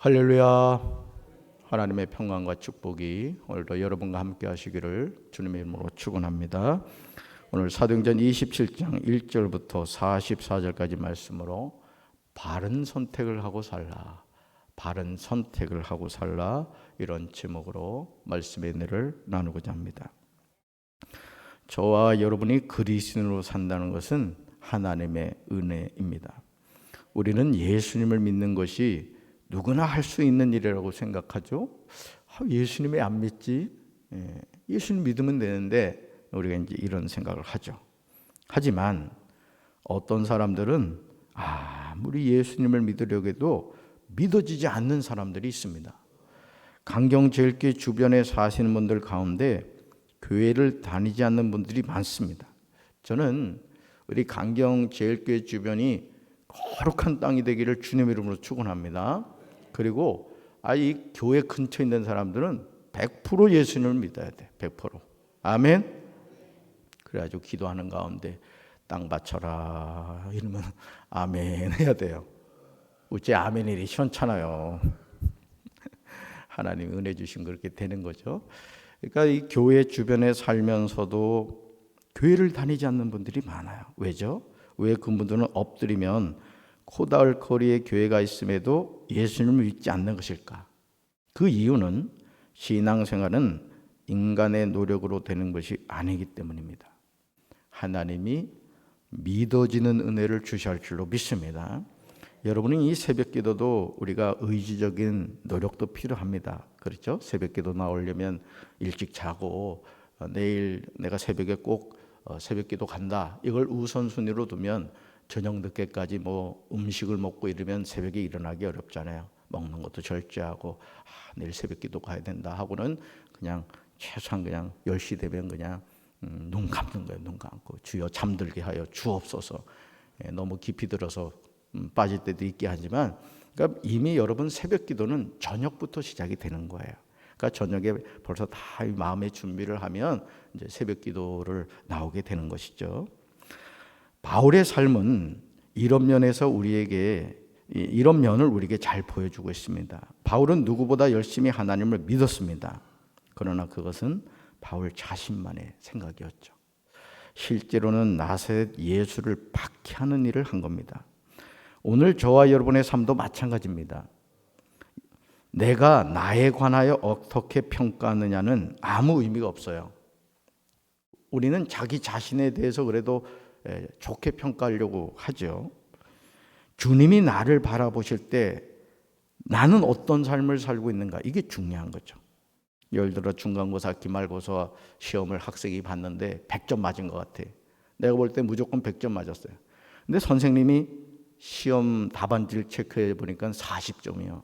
할렐루야. 하나님의 평강과 축복이 오늘도 여러분과 함께 하시기를 주님의 이름으로 축원합니다. 오늘 사도행전 27장 1절부터 44절까지 말씀으로 바른 선택을 하고 살라, 바른 선택을 하고 살라, 이런 제목으로 말씀의 은혜를 나누고자 합니다. 저와 여러분이 그리스도인으로 산다는 것은 하나님의 은혜입니다. 우리는 예수님을 믿는 것이 누구나 할 수 있는 일이라고 생각하죠. 예수님 왜 안 믿지? 예수님 믿으면 되는데 우리가 이제 이런 생각을 하죠. 하지만 어떤 사람들은 아무리 예수님을 믿으려고 해도 믿어지지 않는 사람들이 있습니다. 강경제일교회 주변에 사시는 분들 가운데 교회를 다니지 않는 분들이 많습니다. 저는 우리 강경제일교회 주변이 거룩한 땅이 되기를 주님의 이름으로 축원합니다. 그리고 이 교회 근처에 있는 사람들은 100% 예수님을 믿어야 돼. 100%. 아멘. 그래가지고 기도하는 가운데 땅 바쳐라 이러면 아멘 해야 돼요. 어째 아멘 일이 시원찮아요. 하나님 은혜 주신 그렇게 되는 거죠. 그러니까 이 교회 주변에 살면서도 교회를 다니지 않는 분들이 많아요. 왜죠? 왜 그분들은 엎드리면 코다울 거리에 교회가 있음에도 예수님을 믿지 않는 것일까? 그 이유는 신앙생활은 인간의 노력으로 되는 것이 아니기 때문입니다. 하나님이 믿어지는 은혜를 주실 줄로 믿습니다. 여러분은 이 새벽 기도도 우리가 의지적인 노력도 필요합니다. 그렇죠? 새벽 기도 나오려면 일찍 자고 내일 내가 새벽에 꼭 새벽 기도 간다. 이걸 우선순위로 두면 저녁 늦게까지 음식을 먹고 이러면 새벽에 일어나기 어렵잖아요. 먹는 것도 절제하고 내일 새벽 기도 가야 된다 하고는 그냥 최소한 그냥 10시 되면 그냥 눈 감는 거예요. 눈 감고 주여 잠들게 하여 주옵소서. 너무 깊이 들어서 빠질 때도 있게 하지만 그러니까 이미 여러분 새벽 기도는 저녁부터 시작이 되는 거예요. 그러니까 저녁에 벌써 다 마음의 준비를 하면 이제 새벽 기도를 나오게 되는 것이죠. 바울의 삶은 이런 면에서 이런 면을 우리에게 잘 보여주고 있습니다. 바울은 누구보다 열심히 하나님을 믿었습니다. 그러나 그것은 바울 자신만의 생각이었죠. 실제로는 나사렛 예수를 박해하는 일을 한 겁니다. 오늘 저와 여러분의 삶도 마찬가지입니다. 내가 나에 관하여 어떻게 평가하느냐는 아무 의미가 없어요. 우리는 자기 자신에 대해서 그래도 좋게 평가하려고 하죠. 주님이 나를 바라보실 때 나는 어떤 삶을 살고 있는가, 이게 중요한 거죠. 예를 들어 중간고사, 기말고사 시험을 학생이 봤는데 100점 맞은 것 같아. 내가 볼 때 무조건 100점 맞았어요. 근데 선생님이 시험 답안지를 체크해 보니까 40점이요.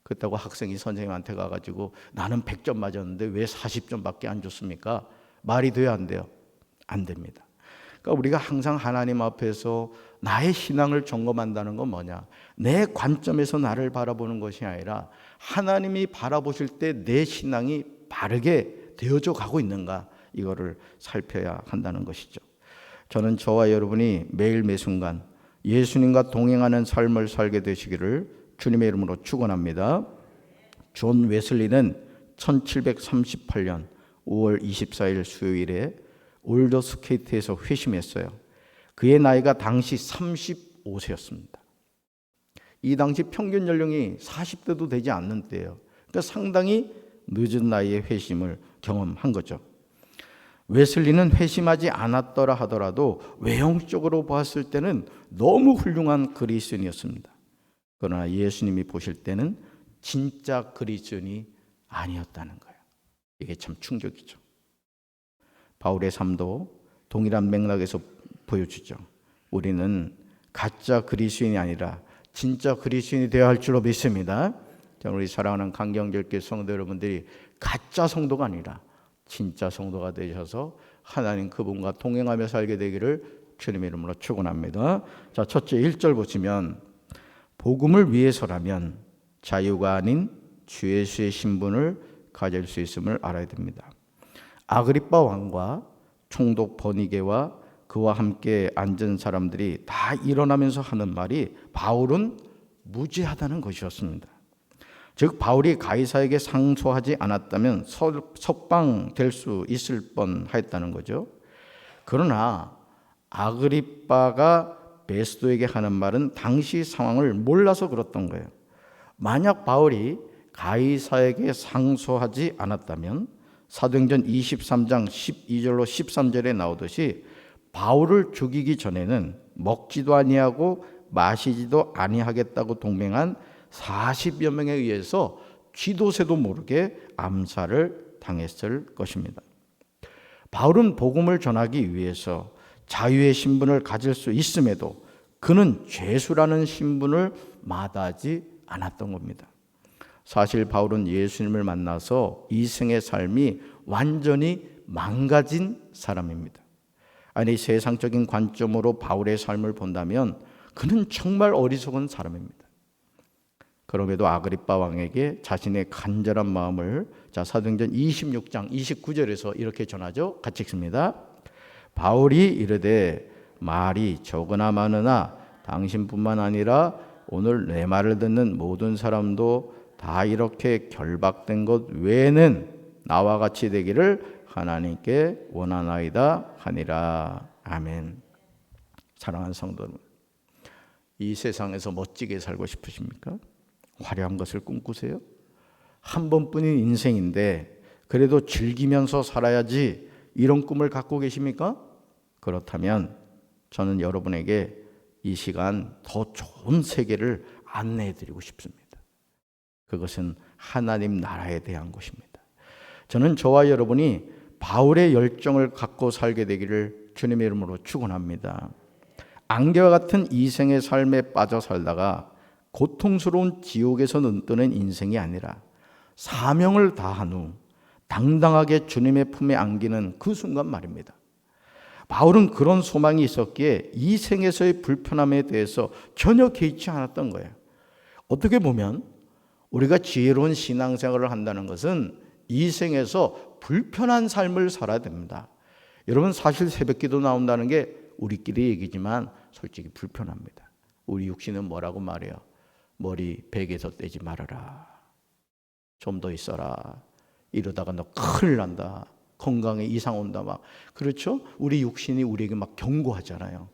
그렇다고 학생이 선생님한테 가가지고 나는 100점 맞았는데 왜 40점밖에 안 줬습니까? 말이 돼요, 안 돼요? 안 됩니다. 그러니까 우리가 항상 하나님 앞에서 나의 신앙을 점검한다는 건 뭐냐? 내 관점에서 나를 바라보는 것이 아니라 하나님이 바라보실 때 내 신앙이 바르게 되어져 가고 있는가? 이거를 살펴야 한다는 것이죠. 저는 저와 여러분이 매일 매순간 예수님과 동행하는 삶을 살게 되시기를 주님의 이름으로 축원합니다. 존 웨슬리는 1738년 5월 24일 수요일에 올더 스케이트에서 회심했어요. 그의 나이가 당시 35세였습니다. 이 당시 평균 연령이 40대도 되지 않는 때예요. 그러니까 상당히 늦은 나이에 회심을 경험한 거죠. 웨슬리는 회심하지 않았더라 하더라도 외형적으로 보았을 때는 너무 훌륭한 그리스도인이었습니다. 그러나 예수님이 보실 때는 진짜 그리스도인이 아니었다는 거예요. 이게 참 충격이죠. 바울의 삶도 동일한 맥락에서 보여주죠. 우리는 가짜 그리스도인이 아니라 진짜 그리스도인이 되어야 할 줄로 믿습니다. 우리 사랑하는 강경제일교회 성도 여러분들이 가짜 성도가 아니라 진짜 성도가 되셔서 하나님 그분과 동행하며 살게 되기를 주님의 이름으로 축원합니다. 자, 첫째 1절 보시면 복음을 위해서라면 자유가 아닌 주 예수의 신분을 가질 수 있음을 알아야 됩니다. 아그리빠 왕과 총독 버니게와 그와 함께 앉은 사람들이 다 일어나면서 하는 말이 바울은 무죄하다는 것이었습니다. 즉 바울이 가이사에게 상소하지 않았다면 석방될 수 있을 뻔하였다는 거죠. 그러나 아그리빠가 베스도에게 하는 말은 당시 상황을 몰라서 그랬던 거예요. 만약 바울이 가이사에게 상소하지 않았다면 사도행전 23장 12절로 13절에 나오듯이 바울을 죽이기 전에는 먹지도 아니하고 마시지도 아니하겠다고 동맹한 40여 명에 의해서 쥐도새도 모르게 암살을 당했을 것입니다. 바울은 복음을 전하기 위해서 자유의 신분을 가질 수 있음에도 그는 죄수라는 신분을 마다하지 않았던 겁니다. 사실 바울은 예수님을 만나서 이생의 삶이 완전히 망가진 사람입니다. 아니, 세상적인 관점으로 바울의 삶을 본다면 그는 정말 어리석은 사람입니다. 그럼에도 아그리빠 왕에게 자신의 간절한 마음을 사도행전 26장 29절에서 이렇게 전하죠. 같이 읽습니다. 바울이 이르되 말이 적으나 많으나 당신뿐만 아니라 오늘 내 말을 듣는 모든 사람도 다 이렇게 결박된 것 외에는 나와 같이 되기를 하나님께 원하나이다 하니라. 아멘. 사랑하는 성도 여러분, 이 세상에서 멋지게 살고 싶으십니까? 화려한 것을 꿈꾸세요? 한 번뿐인 인생인데 그래도 즐기면서 살아야지 이런 꿈을 갖고 계십니까? 그렇다면 저는 여러분에게 이 시간 더 좋은 세계를 안내해 드리고 싶습니다. 그것은 하나님 나라에 대한 것입니다. 저는 저와 여러분이 바울의 열정을 갖고 살게 되기를 주님의 이름으로 축원합니다. 안개와 같은 이생의 삶에 빠져 살다가 고통스러운 지옥에서 눈뜨는 인생이 아니라 사명을 다한 후 당당하게 주님의 품에 안기는 그 순간 말입니다. 바울은 그런 소망이 있었기에 이 생에서의 불편함에 대해서 전혀 개의치 않았던 거예요. 어떻게 보면 우리가 지혜로운 신앙생활을 한다는 것은 이 생에서 불편한 삶을 살아야 됩니다. 여러분, 사실 새벽기도 나온다는 게 우리끼리 얘기지만 솔직히 불편합니다. 우리 육신은 뭐라고 말해요? 머리 베개에서 떼지 말아라. 좀 더 있어라. 이러다가 너 큰일 난다. 건강에 이상 온다. 막 그렇죠? 우리 육신이 우리에게 막 경고하잖아요.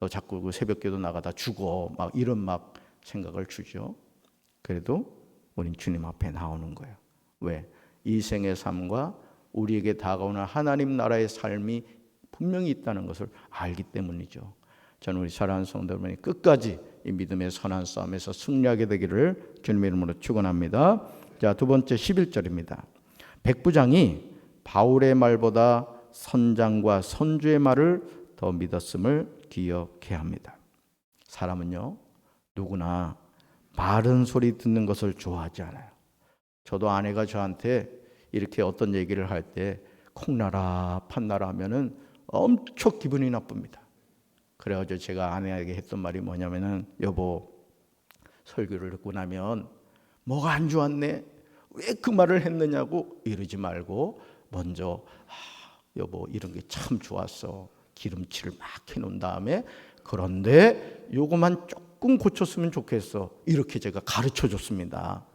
너 자꾸 그 새벽기도 나가다 죽어. 막 이런 막 생각을 주죠. 그래도 우린 주님 앞에 나오는 거예요. 왜? 이 생의 삶과 우리에게 다가오는 하나님 나라의 삶이 분명히 있다는 것을 알기 때문이죠. 저는 우리 사랑하는 성도 여러분이 끝까지 이 믿음의 선한 싸움에서 승리하게 되기를 주님의 이름으로 축원합니다. 자, 두 번째 11절입니다. 백부장이 바울의 말보다 선장과 선주의 말을 더 믿었음을 기억해야 합니다. 사람은요, 누구나 바른 소리 듣는 것을 좋아하지 않아요. 저도 아내가 저한테 이렇게 어떤 얘기를 할 때 콩나라 판나라 하면은 엄청 기분이 나쁩니다. 그래가지고 제가 아내에게 했던 말이 뭐냐면은, 여보, 설교를 듣고 나면 뭐가 안 좋았네? 왜 그 말을 했느냐고 이러지 말고 먼저 여보 이런 게 참 좋았어. 기름칠을 막 해놓은 다음에 그런데 요거만 조금 고쳤으면 좋겠어. 이렇게 제가 가르쳐 줬습니다.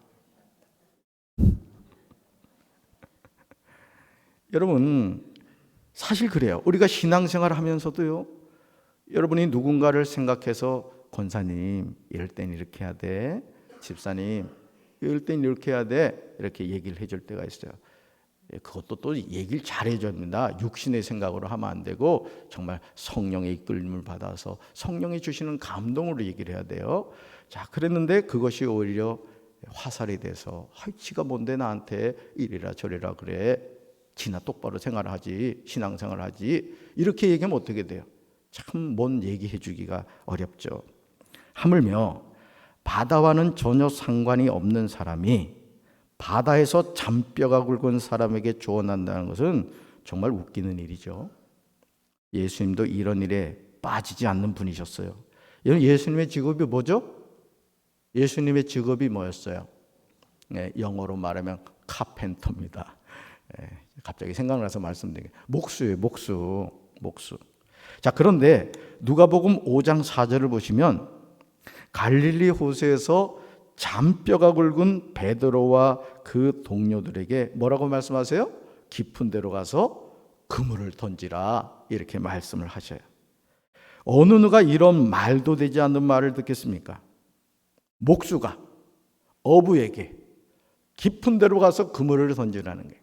여러분, 사실 그래요. 우리가 신앙생활을 하면서도요, 여러분이 누군가를 생각해서 권사님 이럴 땐 이렇게 해야 돼, 집사님 이럴 땐 이렇게 해야 돼, 이렇게 얘기를 해줄 때가 있어요. 그것도 또 얘기를 잘해줘야 됩니다. 육신의 생각으로 하면 안 되고 정말 성령의 이끌림을 받아서 성령이 주시는 감동으로 얘기를 해야 돼요. 자, 그랬는데 그것이 오히려 화살이 돼서 지가 뭔데 나한테 이리라 저리라 그래, 지나 똑바로 생활하지, 신앙생활하지, 이렇게 얘기하면 어떻게 돼요? 참 뭔 얘기해 주기가 어렵죠. 하물며 바다와는 전혀 상관이 없는 사람이 바다에서 잔뼈가 굵은 사람에게 조언한다는 것은 정말 웃기는 일이죠. 예수님도 이런 일에 빠지지 않는 분이셨어요. 예수님의 직업이 뭐죠? 예수님의 직업이 뭐였어요? 네, 영어로 말하면 카펜터입니다. 네, 갑자기 생각나서 말씀드리게, 목수예요. 목수. 자, 그런데 누가복음 5장 4절을 보시면 갈릴리 호수에서 잔뼈가 굵은 베드로와 그 동료들에게 뭐라고 말씀하세요? 깊은 데로 가서 그물을 던지라, 이렇게 말씀을 하셔요. 어느 누가 이런 말도 되지 않는 말을 듣겠습니까? 목수가 어부에게 깊은 데로 가서 그물을 던지라는 게.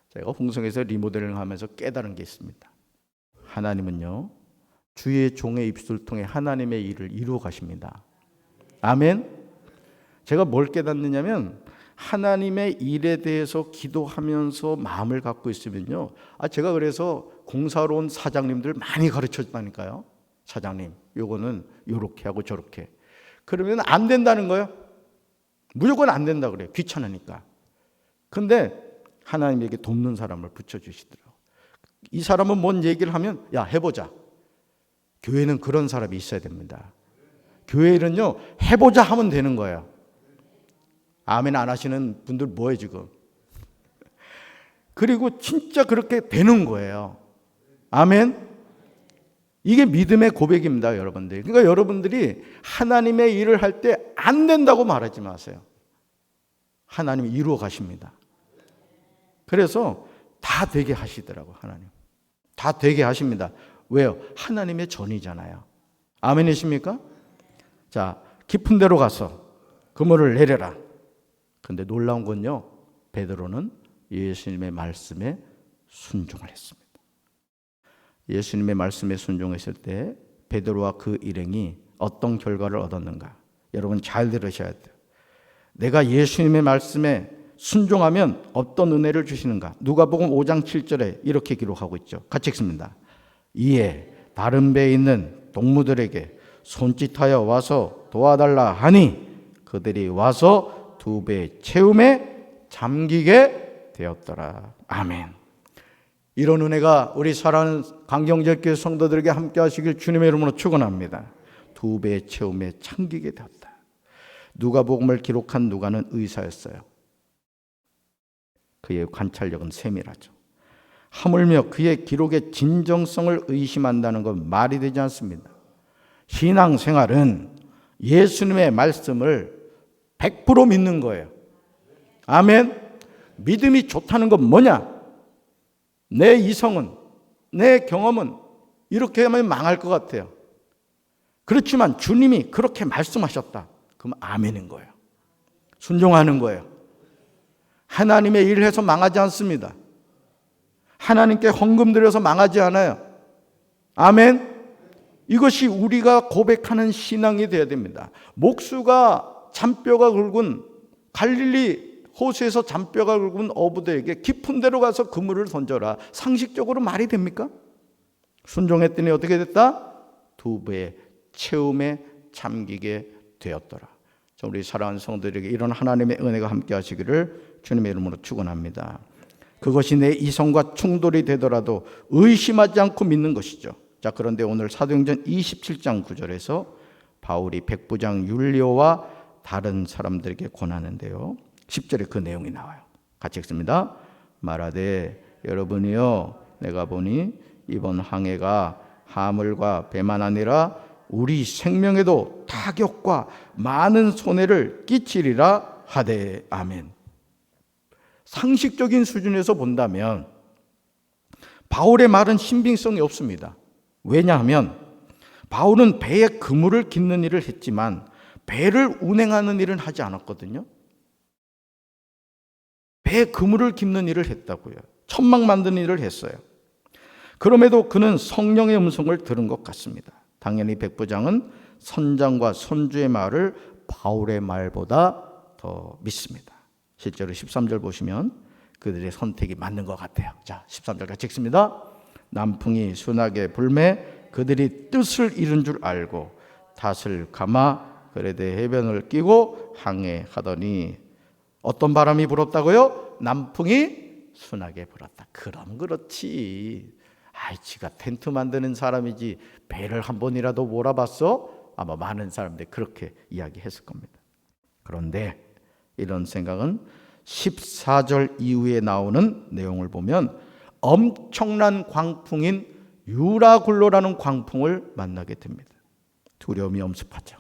제가 홍성에서 리모델링 하면서 깨달은 게 있습니다. 하나님은요, 주의 종의 입술을 통해 하나님의 일을 이루어 가십니다. 아멘. 제가 뭘 깨닫느냐면, 하나님의 일에 대해서 기도하면서 마음을 갖고 있으면요, 제가 그래서 공사로 온 사장님들 많이 가르쳐 줬다니까요. 사장님, 요거는 요렇게 하고 저렇게. 그러면 안 된다는 거예요. 무조건 안 된다 그래요. 귀찮으니까. 근데 하나님에게 돕는 사람을 붙여주시더라고요. 이 사람은 뭔 얘기를 하면, 야, 해보자. 교회는 그런 사람이 있어야 됩니다. 교회는요, 해보자 하면 되는 거예요. 아멘 안 하시는 분들 뭐예요 지금? 그리고 진짜 그렇게 되는 거예요. 아멘. 이게 믿음의 고백입니다, 여러분들. 그러니까 여러분들이 하나님의 일을 할 때 안 된다고 말하지 마세요. 하나님이 이루어 가십니다. 그래서 다 되게 하시더라고, 하나님. 다 되게 하십니다. 왜요? 하나님의 전이잖아요. 아멘이십니까? 자, 깊은 데로 가서 그물을 내려라. 근데 놀라운 건요, 베드로는 예수님의 말씀에 순종을 했습니다. 예수님의 말씀에 순종했을 때 베드로와 그 일행이 어떤 결과를 얻었는가? 여러분 잘 들으셔야 돼요. 내가 예수님의 말씀에 순종하면 어떤 은혜를 주시는가? 누가복음 5장 7절에 이렇게 기록하고 있죠. 같이 읽습니다. 이에 다른 배에 있는 동무들에게 손짓하여 와서 도와달라 하니 그들이 와서 두 배 채움에 잠기게 되었더라. 아멘. 이런 은혜가 우리 사랑하는 강경제교회 성도들에게 함께 하시길 주님의 이름으로 축원합니다. 두 배 채움에 잠기게 되었다. 누가복음을 기록한 누가는 의사였어요. 그의 관찰력은 세밀하죠. 하물며 그의 기록의 진정성을 의심한다는 건 말이 되지 않습니다. 신앙생활은 예수님의 말씀을 100% 믿는 거예요. 아멘. 믿음이 좋다는 건 뭐냐? 내 이성은, 내 경험은 이렇게 하면 망할 것 같아요. 그렇지만 주님이 그렇게 말씀하셨다. 그럼 아멘인 거예요. 순종하는 거예요. 하나님의 일을 해서 망하지 않습니다. 하나님께 헌금 드려서 망하지 않아요. 아멘. 이것이 우리가 고백하는 신앙이 되어야 됩니다. 목수가 잔뼈가 굵은 갈릴리 호수에서 잔뼈가 굵은 어부들에게 깊은 데로 가서 그물을 던져라. 상식적으로 말이 됩니까? 순종했더니 어떻게 됐다? 두 배의 채움에 잠기게 되었더라. 우리 사랑하는 성도들에게 이런 하나님의 은혜가 함께 하시기를 주님의 이름으로 축원합니다. 그것이 내 이성과 충돌이 되더라도 의심하지 않고 믿는 것이죠. 자, 그런데 오늘 사도행전 27장 9절에서 바울이 백부장 율리오와 다른 사람들에게 권하는데요. 10절에 그 내용이 나와요. 같이 읽습니다. 말하되 여러분이요, 내가 보니 이번 항해가 하물과 배만 아니라 우리 생명에도 타격과 많은 손해를 끼치리라 하되. 아멘. 상식적인 수준에서 본다면 바울의 말은 신빙성이 없습니다. 왜냐하면 바울은 배에 그물을 깃는 일을 했지만 배를 운행하는 일은 하지 않았거든요. 배에 그물을 깃는 일을 했다고요. 천막 만드는 일을 했어요. 그럼에도 그는 성령의 음성을 들은 것 같습니다. 당연히 백부장은 선장과 선주의 말을 바울의 말보다 더 믿습니다. 실제로 13절 보시면 그들의 선택이 맞는 것 같아요. 자, 13절 같이 읽습니다. 남풍이 순하게 불매 그들이 뜻을 잃은 줄 알고 닷을 감아 그레데 해변을 끼고 항해하더니 어떤 바람이 불었다고요? 남풍이 순하게 불었다. 그럼 그렇지. 지가 텐트 만드는 사람이지 배를 한 번이라도 몰아봤어? 아마 많은 사람들이 그렇게 이야기했을 겁니다. 그런데 이런 생각은 14절 이후에 나오는 내용을 보면 엄청난 광풍인 유라굴로라는 광풍을 만나게 됩니다. 두려움이 엄습하죠.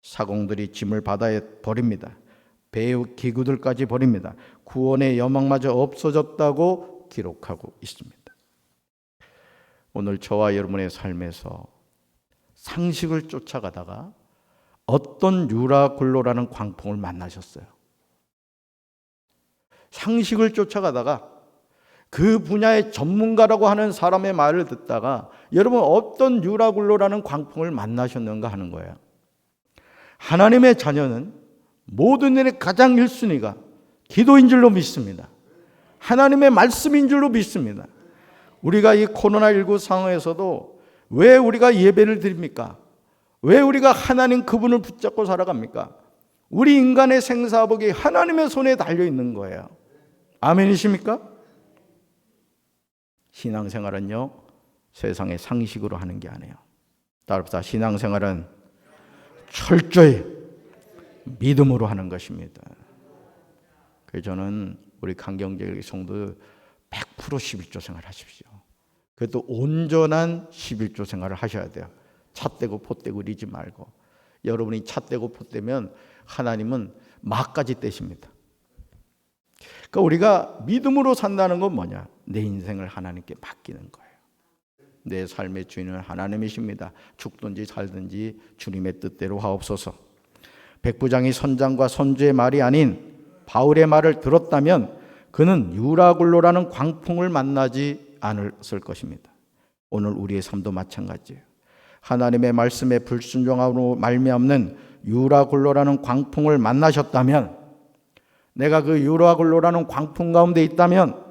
사공들이 짐을 바다에 버립니다. 배의 기구들까지 버립니다. 구원의 여망마저 없어졌다고 기록하고 있습니다. 오늘 저와 여러분의 삶에서 상식을 쫓아가다가 어떤 유라굴로라는 광풍을 만나셨어요? 상식을 쫓아가다가 그 분야의 전문가라고 하는 사람의 말을 듣다가 여러분 어떤 유라굴로라는 광풍을 만나셨는가 하는 거예요. 하나님의 자녀는 모든 일의 가장 1순위가 기도인 줄로 믿습니다. 하나님의 말씀인 줄로 믿습니다. 우리가 이 코로나19 상황에서도 왜 우리가 예배를 드립니까? 왜 우리가 하나님 그분을 붙잡고 살아갑니까? 우리 인간의 생사복이 하나님의 손에 달려 있는 거예요. 아멘이십니까? 신앙생활은요, 세상의 상식으로 하는 게 아니에요. 따라서 신앙생활은 철저히 믿음으로 하는 것입니다. 그래서 저는 우리 강경제일 성도 100% 11조 생활 하십시오. 그래도 온전한 11조 생활을 하셔야 돼요. 찻대고 폿대고 이러지 말고. 여러분이 찻대고 폿대면 하나님은 막까지 떼십니다. 그러니까 우리가 믿음으로 산다는 건 뭐냐? 내 인생을 하나님께 맡기는 거예요. 내 삶의 주인은 하나님이십니다. 죽든지 살든지 주님의 뜻대로 하옵소서. 백부장이 선장과 선주의 말이 아닌 바울의 말을 들었다면 그는 유라굴로라는 광풍을 만나지 않았을 것입니다. 오늘 우리의 삶도 마찬가지예요. 하나님의 말씀에 불순종함으로 말미암는 유라굴로라는 광풍을 만나셨다면, 내가 그 유라굴로라는 광풍 가운데 있다면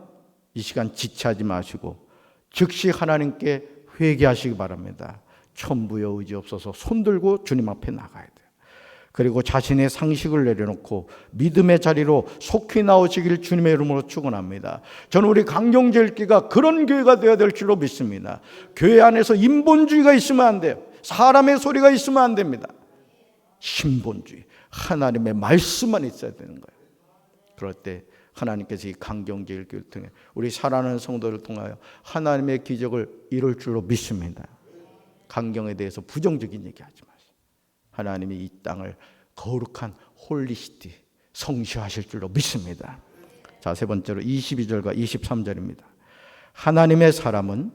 이 시간 지체하지 마시고 즉시 하나님께 회개하시기 바랍니다. 천부여 의지 없어서 손들고 주님 앞에 나가야 돼요. 그리고 자신의 상식을 내려놓고 믿음의 자리로 속히 나오시길 주님의 이름으로 축원합니다. 저는 우리 강경제일교회가 그런 교회가 되어야 될 줄로 믿습니다. 교회 안에서 인본주의가 있으면 안 돼요. 사람의 소리가 있으면 안 됩니다. 신본주의, 하나님의 말씀만 있어야 되는 거예요. 그럴 때 하나님께서 이 강경제일교회를 통해 우리 사랑하는 성도를 통하여 하나님의 기적을 이룰 줄로 믿습니다. 강경에 대해서 부정적인 얘기하지 마세요. 하나님이 이 땅을 거룩한 홀리시티, 성시하실 줄로 믿습니다. 자, 세 번째로 22절과 23절입니다. 하나님의 사람은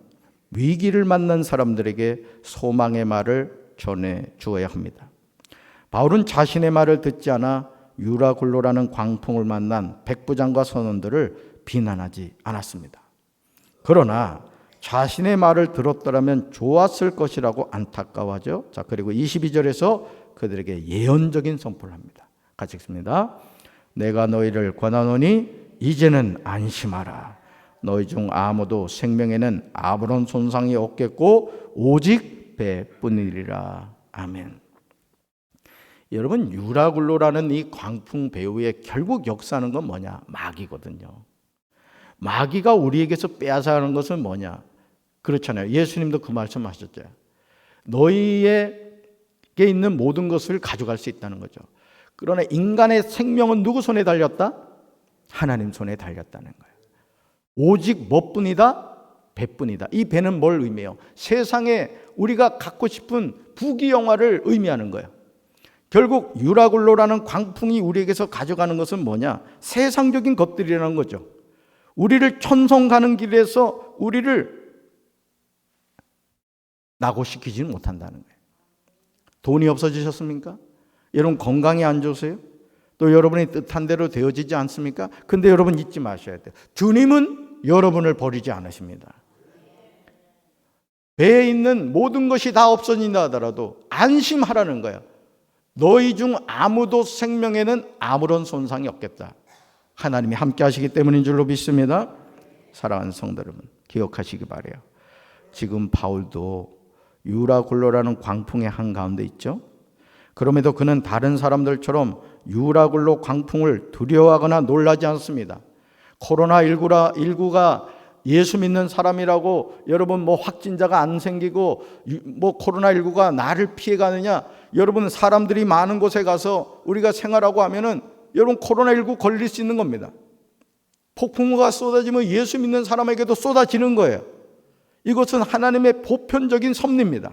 위기를 만난 사람들에게 소망의 말을 전해 주어야 합니다. 바울은 자신의 말을 듣지 않아 유라굴로라는 광풍을 만난 백부장과 선원들을 비난하지 않았습니다. 그러나 자신의 말을 들었더라면 좋았을 것이라고 안타까워하죠. 자, 그리고 22절에서 그들에게 예언적인 선포를 합니다. 같이 읽습니다. 내가 너희를 권하노니 이제는 안심하라. 너희 중 아무도 생명에는 아무런 손상이 없겠고 오직 배뿐이리라. 아멘. 여러분, 유라굴로라는 이 광풍 배후에 결국 역사하는 건 뭐냐? 마귀거든요. 마귀가 우리에게서 빼앗아가는 것은 뭐냐? 그렇잖아요. 예수님도 그 말씀하셨죠. 너희에게 있는 모든 것을 가져갈 수 있다는 거죠. 그러나 인간의 생명은 누구 손에 달렸다? 하나님 손에 달렸다는 거예요. 오직 뭐뿐이다? 배뿐이다. 이 배는 뭘 의미해요? 세상에 우리가 갖고 싶은 부귀영화를 의미하는 거예요. 결국 유라굴로라는 광풍이 우리에게서 가져가는 것은 뭐냐? 세상적인 것들이라는 거죠. 우리를 천성 가는 길에서 우리를 낙오시키지는 못한다는 거예요. 돈이 없어지셨습니까? 여러분 건강이 안 좋으세요? 또 여러분이 뜻한 대로 되어지지 않습니까? 근데 여러분 잊지 마셔야 돼요. 주님은 여러분을 버리지 않으십니다. 배에 있는 모든 것이 다 없어진다 하더라도 안심하라는 거예요. 너희 중 아무도 생명에는 아무런 손상이 없겠다. 하나님이 함께 하시기 때문인 줄로 믿습니다. 사랑하는 성도 여러분, 기억하시기 바라요. 지금 바울도 유라굴로라는 광풍의 한가운데 있죠. 그럼에도 그는 다른 사람들처럼 유라굴로 광풍을 두려워하거나 놀라지 않습니다. 코로나19가 예수 믿는 사람이라고 여러분 확진자가 안 생기고 코로나19가 나를 피해가느냐? 여러분 사람들이 많은 곳에 가서 우리가 생활하고 하면은 여러분 코로나19 걸릴 수 있는 겁니다. 폭풍우가 쏟아지면 예수 믿는 사람에게도 쏟아지는 거예요. 이것은 하나님의 보편적인 섭리입니다.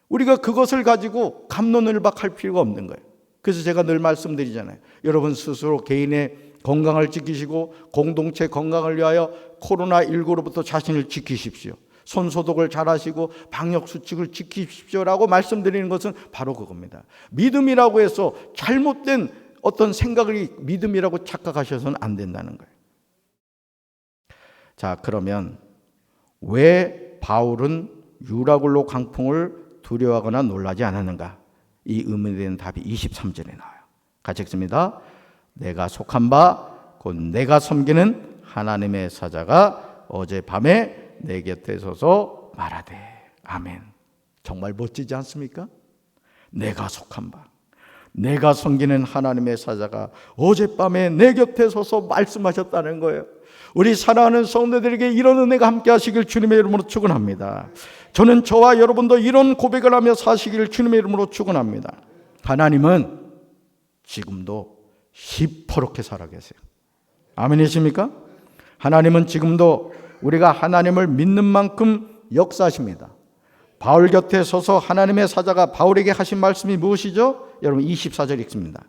우리가 그것을 가지고 갑론을박할 필요가 없는 거예요. 그래서 제가 늘 말씀드리잖아요. 여러분 스스로 개인의 건강을 지키시고 공동체 건강을 위하여 코로나19로부터 자신을 지키십시오. 손소독을 잘 하시고 방역수칙을 지키십시오라고 말씀드리는 것은 바로 그겁니다. 믿음이라고 해서 잘못된 어떤 생각을 믿음이라고 착각하셔서는 안 된다는 거예요. 자, 그러면 왜 바울은 유라굴로 강풍을 두려워하거나 놀라지 않았는가? 이 의문에 대한 답이 23절에 나와요. 같이 읽습니다. 내가 속한 바 곧 내가 섬기는 하나님의 사자가 어젯밤에 내 곁에 서서 말하되. 아멘. 정말 멋지지 않습니까? 내가 속한 바, 내가 섬기는 하나님의 사자가 어젯밤에 내 곁에 서서 말씀하셨다는 거예요. 우리 사랑하는 성도들에게 이런 은혜가 함께 하시길 주님의 이름으로 축원합니다. 저는 저와 여러분도 이런 고백을 하며 사시길 주님의 이름으로 축원합니다. 하나님은 지금도 시퍼렇게 살아계세요. 아멘이십니까? 하나님은 지금도 우리가 하나님을 믿는 만큼 역사하십니다. 바울 곁에 서서 하나님의 사자가 바울에게 하신 말씀이 무엇이죠? 여러분 24절 읽습니다.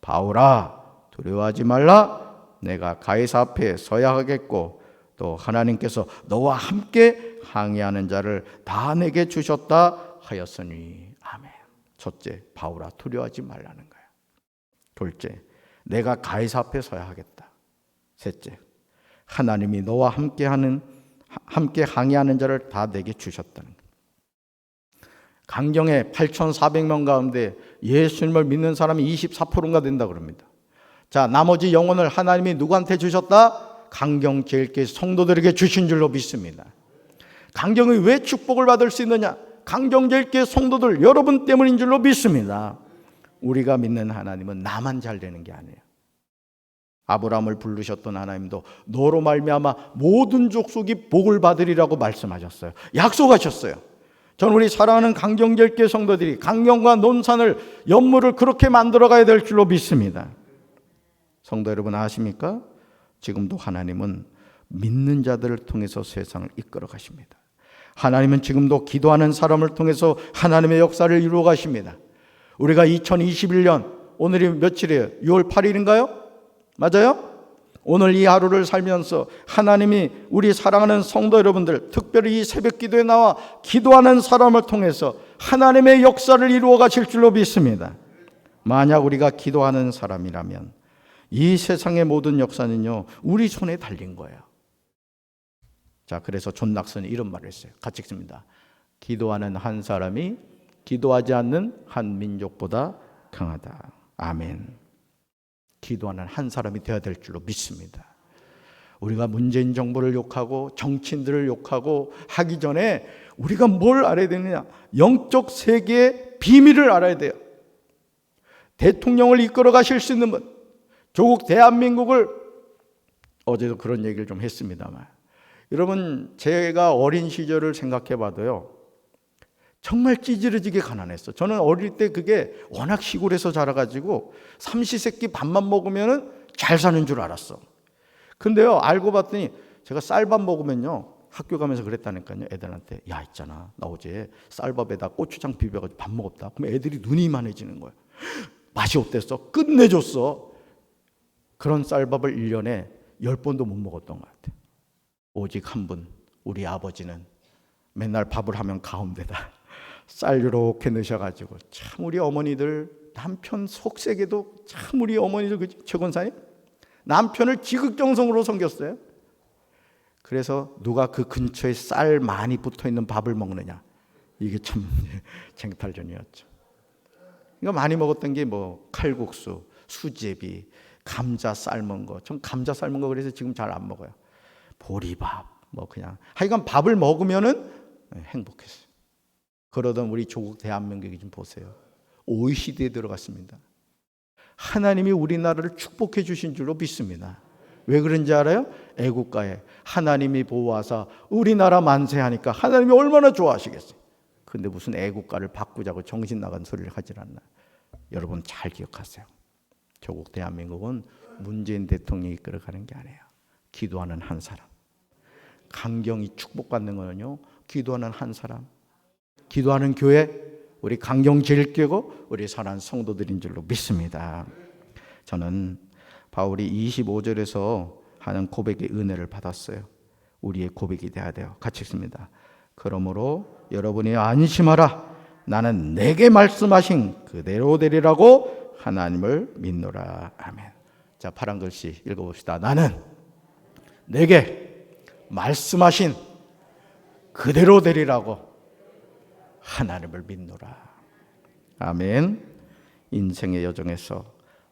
바울아 두려워하지 말라. 내가 가이사 앞에 서야 하겠고 또 하나님께서 너와 함께 항의하는 자를 다 내게 주셨다 하였으니. 아멘. 첫째, 바울아 두려워하지 말라는 거예요. 둘째, 내가 가이사 앞에 서야 하겠다. 셋째, 하나님이 너와 함께 항의하는 자를 다 내게 주셨다는 거예요. 강경에 8,400명 가운데 예수님을 믿는 사람이 24%인가 된다 그럽니다. 자, 나머지 영혼을 하나님이 누구한테 주셨다? 강경 제일교회 성도들에게 주신 줄로 믿습니다. 강경이 왜 축복을 받을 수 있느냐? 강경 제일교회 성도들 여러분 때문인 줄로 믿습니다. 우리가 믿는 하나님은 나만 잘 되는 게 아니에요. 아브라함을 부르셨던 하나님도 너로 말미암아 모든 족속이 복을 받으리라고 말씀하셨어요. 약속하셨어요. 저는 우리 사랑하는 강경제일교회 성도들이 강경과 논산을 연물을 그렇게 만들어가야 될 줄로 믿습니다. 성도 여러분 아십니까? 지금도 하나님은 믿는 자들을 통해서 세상을 이끌어 가십니다. 하나님은 지금도 기도하는 사람을 통해서 하나님의 역사를 이루어 가십니다. 우리가 2021년 오늘이 며칠이에요? 6월 8일인가요? 맞아요? 오늘 이 하루를 살면서 하나님이 우리 사랑하는 성도 여러분들, 특별히 이 새벽 기도에 나와 기도하는 사람을 통해서 하나님의 역사를 이루어 가실 줄로 믿습니다. 만약 우리가 기도하는 사람이라면 이 세상의 모든 역사는요 우리 손에 달린 거예요. 자, 그래서 존 낙선이 이런 말을 했어요. 같이 읽습니다. 기도하는 한 사람이 기도하지 않는 한 민족보다 강하다. 아멘. 기도하는 한 사람이 되어야 될 줄로 믿습니다. 우리가 문재인 정부를 욕하고 정치인들을 욕하고 하기 전에 우리가 뭘 알아야 되느냐? 영적 세계의 비밀을 알아야 돼요. 대통령을 이끌어 가실 수 있는 분, 조국 대한민국을, 어제도 그런 얘기를 좀 했습니다만, 여러분 제가 어린 시절을 생각해 봐도요 정말 찌질해지게 가난했어. 저는 어릴 때 그게 워낙 시골에서 자라가지고 삼시세끼 밥만 먹으면 잘 사는 줄 알았어. 근데요 알고 봤더니 제가 쌀밥 먹으면요, 학교 가면서 그랬다니까요, 애들한테. 야 있잖아, 나 어제 쌀밥에다 고추장 비벼가지고 밥 먹었다. 그럼 애들이 눈이 이만해지는 거야. 맛이 어땠어? 끝내줬어. 그런 쌀밥을 1년에 10번도 못 먹었던 것 같아. 오직 한 분, 우리 아버지는 맨날 밥을 하면 가운데다 쌀 이렇게 넣으셔가지고, 참 우리 어머니들 남편 속세게도 참 우리 어머니들, 그치? 최권사님 남편을 지극정성으로 섬겼어요. 그래서 누가 그 근처에 쌀 많이 붙어있는 밥을 먹느냐, 이게 참 쟁탈전이었죠. 그러니까 많이 먹었던 게 뭐 칼국수, 수제비, 감자 삶은 거. 전 감자 삶은 거 그래서 지금 잘 안 먹어요. 보리밥, 뭐 그냥 하여간 밥을 먹으면은 행복했어요. 그러던 우리 조국 대한민국이 좀 보세요. OECD에 들어갔습니다. 하나님이 우리나라를 축복해 주신 줄로 믿습니다. 왜 그런지 알아요? 애국가에 하나님이 보호하사 우리나라 만세하니까 하나님이 얼마나 좋아하시겠어요. 근데 무슨 애국가를 바꾸자고 정신 나간 소리를 하질 않나. 여러분 잘 기억하세요. 조국 대한민국은 문재인 대통령이 이끌어가는 게 아니에요. 기도하는 한 사람. 강경이 축복받는 거는요, 기도하는 한 사람, 기도하는 교회, 우리 강경제일교고 우리 사랑하는 성도들인 줄로 믿습니다. 저는 바울이 25절에서 하는 고백의 은혜를 받았어요. 우리의 고백이 돼야 돼요. 같이 읽습니다. 그러므로 여러분이 안심하라. 나는 내게 말씀하신 그대로 되리라고 하나님을 믿노라. 아멘. 자, 파란 글씨 읽어봅시다. 나는 내게 말씀하신 그대로 되리라고 하나님을 믿노라. 아멘. 인생의 여정에서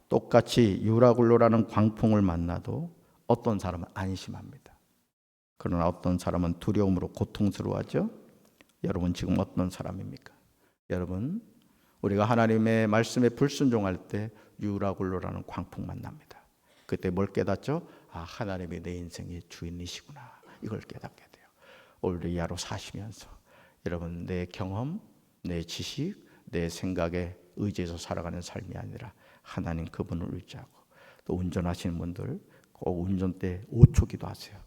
똑같이 유라굴로라는 광풍을 만나도 어떤 사람은 안심합니다. 그러나 어떤 사람은 두려움으로 고통스러워하죠. 여러분 지금 어떤 사람입니까? 여러분, 우리가 하나님의 말씀에 불순종할 때 유라굴로라는 광풍 만납니다. 그때 뭘 깨닫죠? 아, 하나님이 내 인생의 주인이시구나. 이걸 깨닫게 돼요. 올리아로 사시면서 여러분, 내 경험, 내 지식, 내 생각에 의지해서 살아가는 삶이 아니라 하나님 그분을 의지하고, 또 운전하시는 분들 꼭 운전대 5초 기도하세요.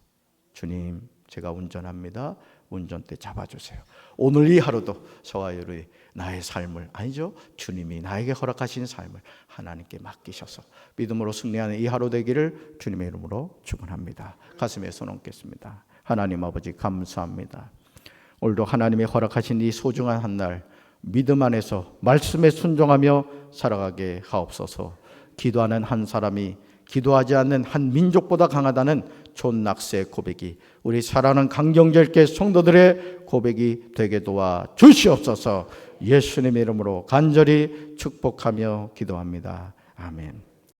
주님, 제가 운전합니다. 운전대 잡아주세요. 오늘 이 하루도 저와 여러분이 나의 삶을, 아니죠, 주님이 나에게 허락하신 삶을 하나님께 맡기셔서 믿음으로 승리하는 이 하루 되기를 주님의 이름으로 축원합니다. 가슴에 손 얹겠습니다. 하나님 아버지 감사합니다. 오늘도 하나님이 허락하신 이 소중한 한 날 믿음 안에서 말씀에 순종하며 살아가게 하옵소서. 기도하는 한 사람이 기도하지 않는 한 민족보다 강하다는 존 낙스의 고백이 우리 사랑하는 강경절개 성도들의 고백이 되게 도와 주시옵소서. 예수님의 이름으로 간절히 축복하며 기도합니다. 아멘.